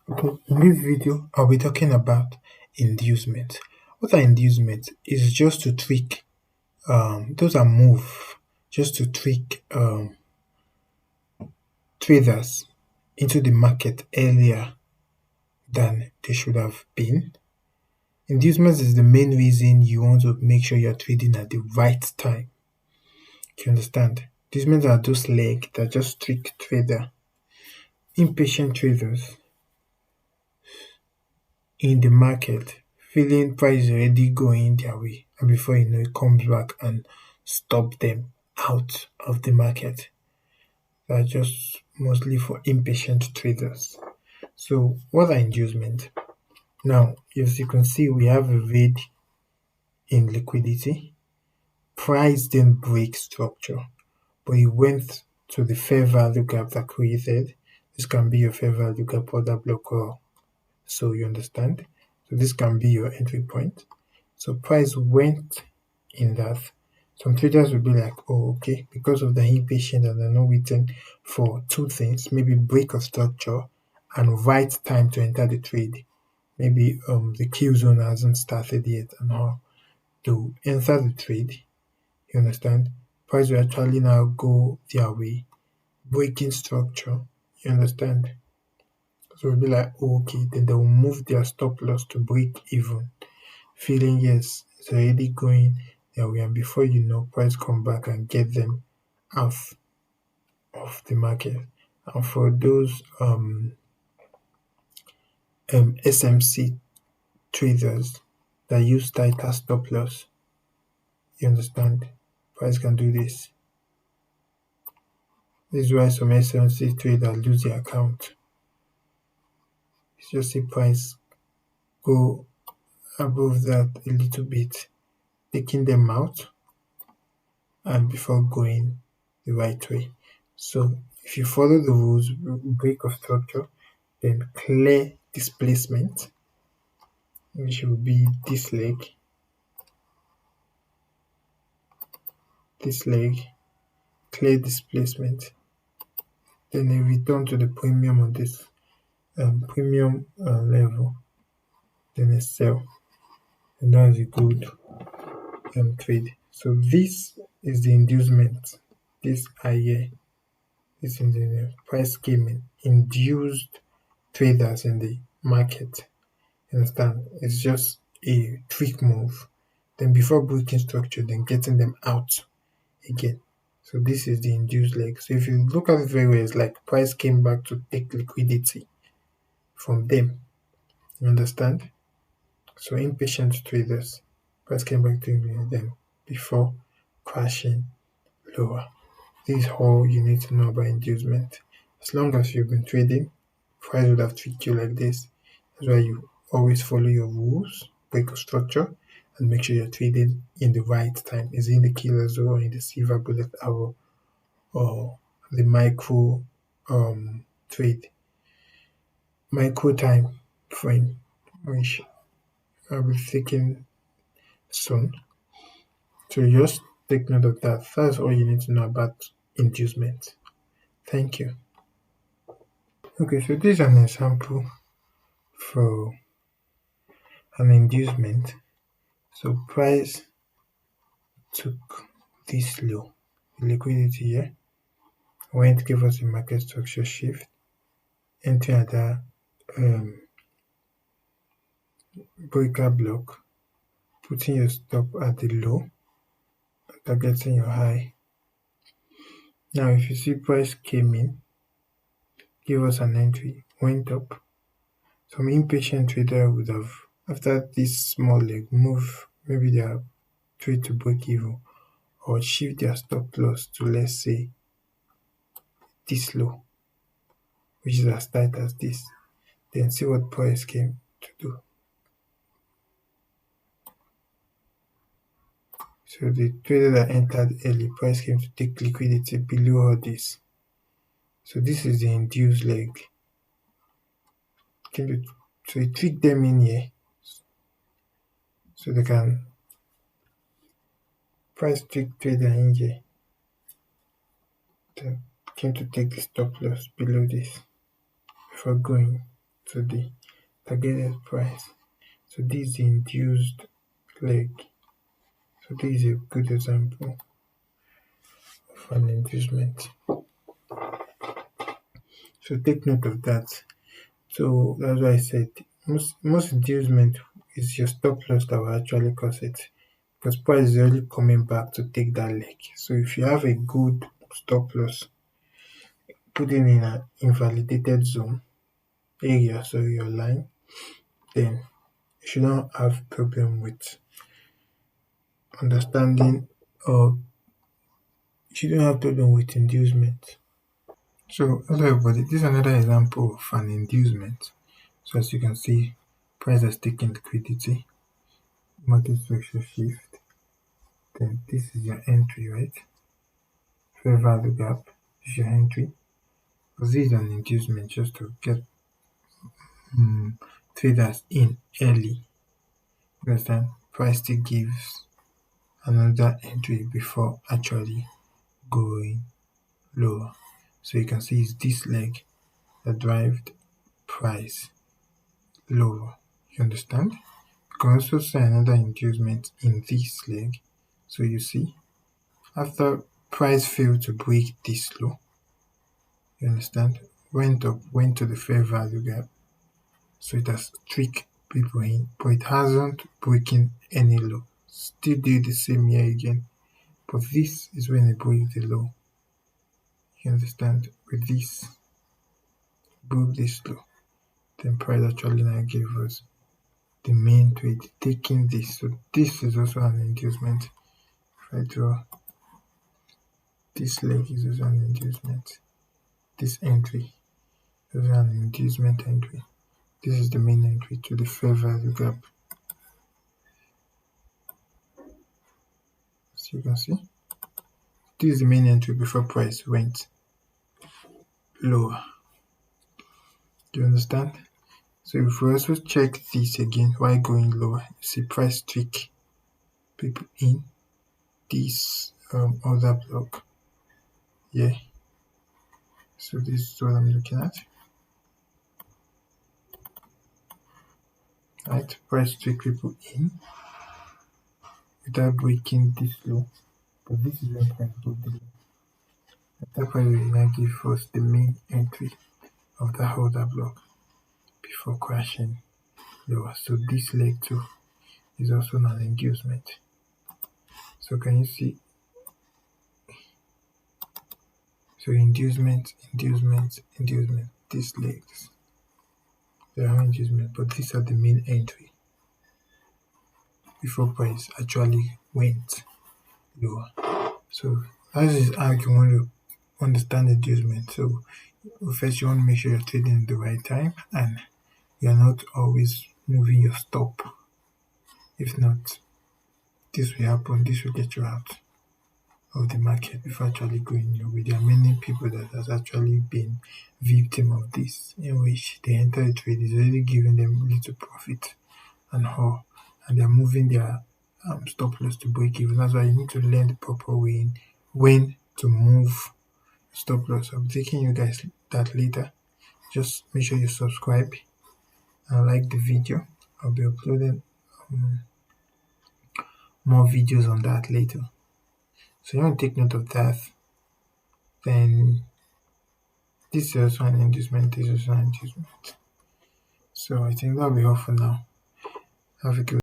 Okay, in this video, I'll be talking about inducement. What are inducements? Is just to trick, those are move, just to trick traders into the market earlier than they should have been. Inducements is the main reason you want to make sure you're trading at the right time. Do you understand? Inducements are those legs that just trick trader, impatient traders in the market, feeling price is already going their way, and before you know it comes back and stop them out of the market. That's just mostly for impatient traders. So what are inducement? Now, as you can see, we have a red in liquidity. Price didn't break structure, but it went to the fair value gap that created. This can be your fair value gap order block, or so you understand. So this can be your entry point. So price went in that. Some traders will be like, oh, okay, because of the impatient and they're not waiting for two things, maybe break of structure and right time to enter the trade. Maybe the kill zone hasn't started yet and how to enter the trade. You understand? Price will actually now go their way, breaking structure. You understand? So it'll be like, oh, okay, then they will move their stop loss to break even, feeling yes, it's already going their way, and before you know, price come back and get them out of the market. And for those SMC traders that use tighter stop loss, you understand, price can do this. This is why some SMC traders lose their account. It's just see price go above that a little bit, taking them out and before going the right way. So if you follow the rules, break of structure, then clear displacement, which will be this leg, clear displacement, then a return to the premium on this premium level, then a sell, and that's a good trade. So this is the inducement. This are here. This is the price scheming induced traders in the market. You understand? It's just a trick move. Then before breaking structure, then getting them out again. So this is the induced leg. So if you look at it very well, it's like price came back to take liquidity from them. You understand? So impatient traders, price came back to them before crashing lower. This is all you need to know about inducement. As long as you've been trading, price would have tricked you like this. That's why you always follow your rules, break your structure, and make sure you're trading in the right time. Is it in the killer zone or in the silver bullet hour or the micro trade, micro time frame, which I'll be taking soon. So just take note of that. That's all you need to know about inducement. Thank you. Okay, so this is an example for an inducement. So price took this low, the liquidity here, went give us a market structure shift, enter at that breaker block, putting your stop at the low, targeting your high. Now if you see price came in, give us an entry, went up. Some impatient trader would have, after this small leg, move maybe their trade to break even or shift their stop loss to, let's say, this low, which is as tight as this. Then see what price came to do. So the trader that entered early, price came to take liquidity below all this. So this is the induced leg. So you trick them in here so they can price trick trader in here. Then came to take the stop loss below this before going to the targeted price. So this is the induced leg. So this is a good example of an inducement. So take note of that. So that's why I said most inducement is your stop loss that will actually cause it, because price is only coming back to take that leg. So if you have a good stop loss, put it in an invalidated zone area, so your line, then you should not have problem with understanding, or you shouldn't have problem with inducement. So hello everybody, this is another example of an inducement. So as you can see, price has taken liquidity, market structure shift, then this is your entry, right? Fair value gap is your entry. Because this is an inducement just to get traders in early. Understand? Price still gives another entry before actually going lower. So you can see it's this leg that drive price lower. You understand? You can also see another inducement in this leg. So you see, after price failed to break this low, you understand, went up, went to the fair value gap. So it has tricked people in, but it hasn't broken any low. Still do the same here again. But this is when it breaks the low. You understand? With this, broke this low. Then price actually now gave us the main trade, taking this. So this is also an inducement. If I draw this leg, is also an inducement. This entry is an inducement entry. This is the main entry to the fair value gap. So you can see, this is the main entry before price went lower. Do you understand? So if we also check this again, why going lower, you see price trick people in this other block. Yeah. So this is what I'm looking at. Right, price trick people in without breaking this low. But this is when price broke the low. That price will now give us the main entry of the holder block before crashing lower. So this leg too is also an inducement. So can you see? So inducement, these legs, they are inducement, but these are the main entry before price actually went lower. So that is how you want to understand inducement. So first you want to make sure you're trading at the right time and you're not always moving your stop. If not, this will happen, this will get you out of the market before actually going your way. There are many people that has actually been victim of this, in which they enter a trade is already giving them little profit and all, and they're moving their stop loss to break even. That's why you need to learn the proper way in when to move stop loss. I'm taking you guys that later. Just make sure you subscribe and like the video. I'll be uploading more videos on that later. So you want to take note of that. Then this is also an inducement, this is also an inducement. So I think that'll be all for now. Have a good